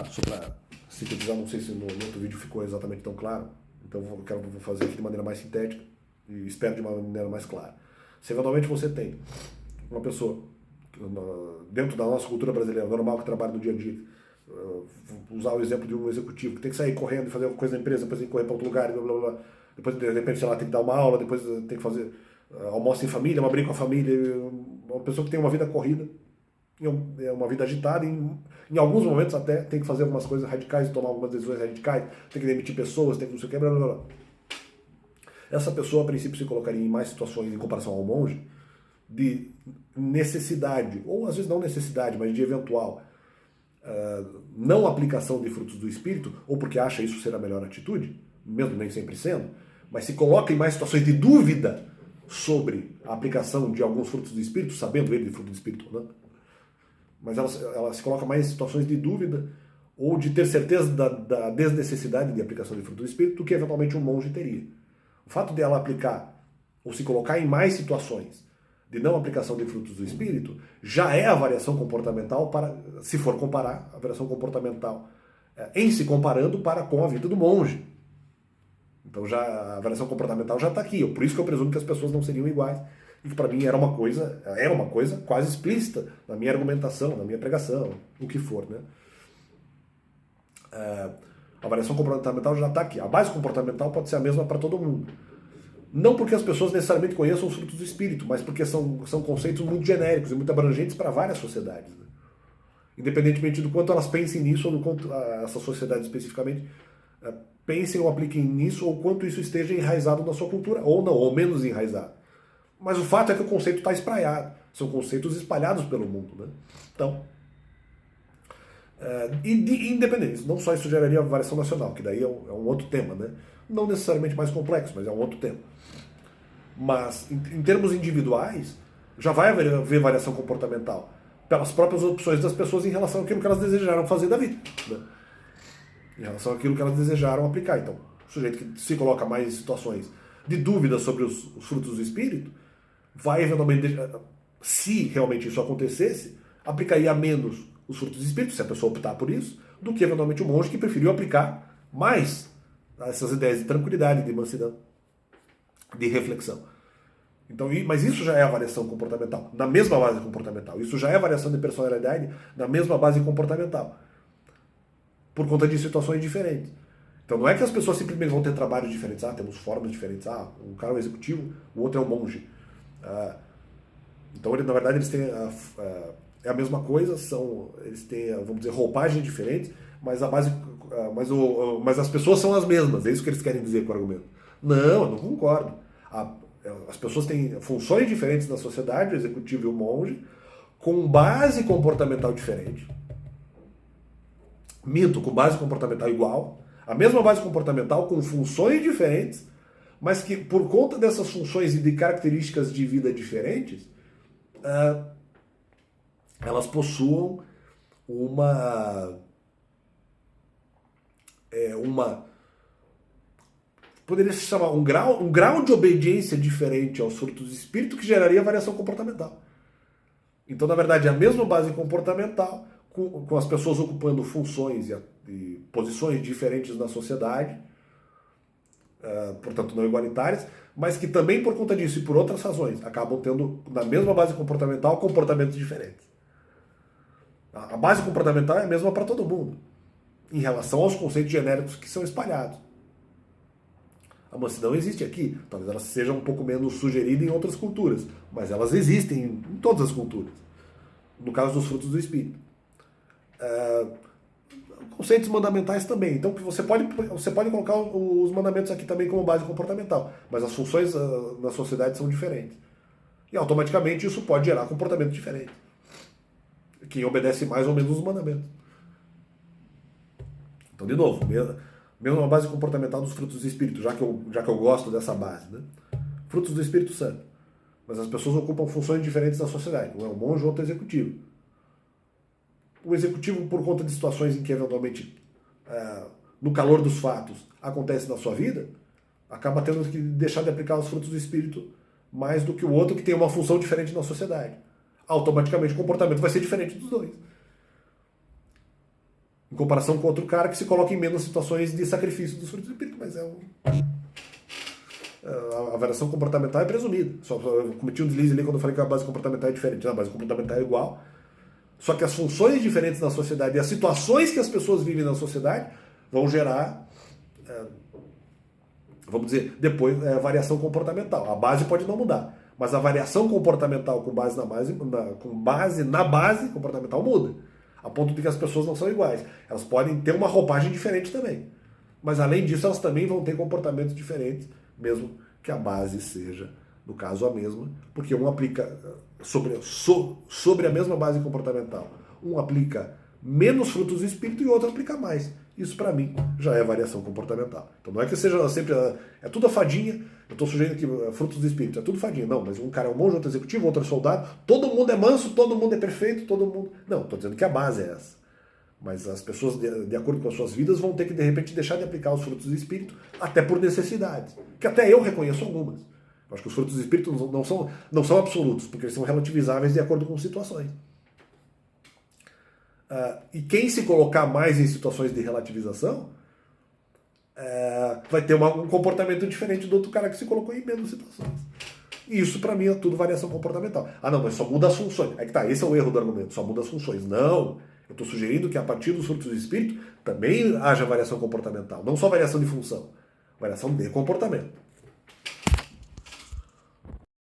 para sintetizar, não sei se no outro vídeo ficou exatamente tão claro, então vou fazer aqui de maneira mais sintética e espero de uma maneira mais clara. Se eventualmente você tem uma pessoa, dentro da nossa cultura brasileira, normal, que trabalha no dia a dia, usar o exemplo de um executivo que tem que sair correndo e fazer uma coisa na empresa, depois tem que correr para outro lugar, blá, blá, blá. Depois de repente, sei lá, tem que dar uma aula, depois tem que fazer almoço em família, uma briga com a família, uma pessoa que tem uma vida corrida, é uma vida agitada, em alguns momentos até tem que fazer algumas coisas radicais, tomar algumas decisões radicais, tem que demitir pessoas, tem que não sei o que, blá, blá, blá. Essa pessoa, a princípio, se colocaria em mais situações em comparação ao monge de necessidade, ou às vezes não necessidade, mas de eventual não aplicação de frutos do Espírito, ou porque acha isso ser a melhor atitude, mesmo nem sempre sendo, mas se coloca em mais situações de dúvida sobre a aplicação de alguns frutos do Espírito, sabendo ele de fruto do Espírito ou não, mas ela se coloca mais em situações de dúvida ou de ter certeza da desnecessidade de aplicação de fruto do Espírito do que eventualmente um monge teria. O fato de ela aplicar ou se colocar em mais situações de não aplicação de frutos do Espírito já é a variação comportamental, para, se for comparar, a variação comportamental em se comparando com a vida do monge. Então já a variação comportamental já está aqui. Por isso que eu presumo que as pessoas não seriam iguais. E que para mim era uma coisa quase explícita na minha argumentação, na minha pregação, o que for, né? A variação comportamental já está aqui. A base comportamental pode ser a mesma para todo mundo. Não porque as pessoas necessariamente conheçam os frutos do Espírito, mas porque são conceitos muito genéricos e muito abrangentes para várias sociedades, né? Independentemente do quanto elas pensem nisso, ou do quanto essa sociedade especificamente pensem ou apliquem nisso, ou quanto isso esteja enraizado na sua cultura, ou não, ou menos enraizado. Mas o fato é que o conceito está espraiado. São conceitos espalhados pelo mundo, né? Então, independente, não só isso geraria variação nacional, que daí é um outro tema, né? Não necessariamente mais complexo, mas é um outro tema. Mas, em termos individuais, já vai haver variação comportamental pelas próprias opções das pessoas em relação àquilo que elas desejaram fazer da vida, né? Em relação àquilo que elas desejaram aplicar. Então, o sujeito que se coloca mais em situações de dúvida sobre os frutos do Espírito, vai eventualmente, se realmente isso acontecesse, aplicaria menos os frutos do Espírito, se a pessoa optar por isso, do que eventualmente o monge que preferiu aplicar mais essas ideias de tranquilidade, de mansidão, de reflexão. Então, mas isso já é a variação comportamental, na mesma base comportamental. Isso já é a variação de personalidade na mesma base comportamental, por conta de situações diferentes. Então não é que as pessoas simplesmente vão ter trabalhos diferentes, temos formas diferentes, um cara é um executivo, o outro é um monge. Então, na verdade, eles têm é a mesma coisa, eles têm, vamos dizer, roupagens diferentes, mas a base, mas as pessoas são as mesmas, é isso que eles querem dizer com o argumento. Não, eu não concordo. As pessoas têm funções diferentes na sociedade, o executivo e o monge, com base comportamental diferente. Mito, com base comportamental igual, a mesma base comportamental com funções diferentes, mas que por conta dessas funções e de características de vida diferentes, elas possuam poderia se chamar um grau de obediência diferente aos frutos do Espírito que geraria variação comportamental. Então, na verdade, é a mesma base comportamental, com as pessoas ocupando funções e posições diferentes na sociedade, portanto não igualitárias, mas que também por conta disso e por outras razões acabam tendo, na mesma base comportamental, comportamentos diferentes. A base comportamental é a mesma para todo mundo, em relação aos conceitos genéricos que são espalhados. A mansidão existe aqui, talvez ela seja um pouco menos sugerida em outras culturas, mas elas existem em todas as culturas, no caso dos frutos do Espírito. Conceitos mandamentais também, então você pode colocar os mandamentos aqui também como base comportamental, mas as funções na sociedade são diferentes. E automaticamente isso pode gerar comportamento diferente. Quem obedece mais ou menos os mandamentos. Então, de novo, mesmo a base comportamental dos frutos do Espírito, já que eu gosto dessa base, né? Frutos do Espírito Santo. Mas as pessoas ocupam funções diferentes na sociedade. Um é um monge, o outro é executivo. O executivo, por conta de situações em que, eventualmente, no calor dos fatos, acontece na sua vida, acaba tendo que deixar de aplicar os frutos do Espírito mais do que o outro que tem uma função diferente na sociedade. Automaticamente o comportamento vai ser diferente dos dois. Em comparação com outro cara que se coloca em menos situações de sacrifício dos frutos do espírito, mas a variação comportamental é presumida. Eu cometi um deslize ali quando eu falei que a base comportamental é diferente. Não, a base comportamental é igual. Só que as funções diferentes na sociedade e as situações que as pessoas vivem na sociedade vão gerar, vamos dizer, depois variação comportamental. A base pode não mudar, mas a variação comportamental com base na base comportamental muda. A ponto de que as pessoas não são iguais. Elas podem ter uma roupagem diferente também. Mas além disso, elas também vão ter comportamentos diferentes, mesmo que a base seja, no caso, a mesma, porque um aplica sobre a mesma base comportamental. Um aplica menos frutos do espírito e o outro aplica mais. Isso, para mim, já é variação comportamental. Então não é que seja sempre... É tudo a fadinha. Eu estou sujeito aqui, frutos do espírito. É tudo fadinha. Não, mas um cara é um monge, outro é executivo, outro é soldado. Todo mundo é manso, todo mundo é perfeito, todo mundo... Não, estou dizendo que a base é essa. Mas as pessoas, de acordo com as suas vidas, vão ter que, de repente, deixar de aplicar os frutos do espírito, até por necessidades. Que até eu reconheço algumas. Eu acho que os frutos do espírito não são absolutos, porque eles são relativizáveis de acordo com situações. E quem se colocar mais em situações de relativização vai ter um comportamento diferente do outro cara que se colocou em menos situações. E isso, para mim, é tudo variação comportamental. Ah, não, mas só muda as funções. É que tá, esse é o erro do argumento, só muda as funções. Não, eu estou sugerindo que a partir dos frutos do espírito também haja variação comportamental, não só variação de função, variação de comportamento.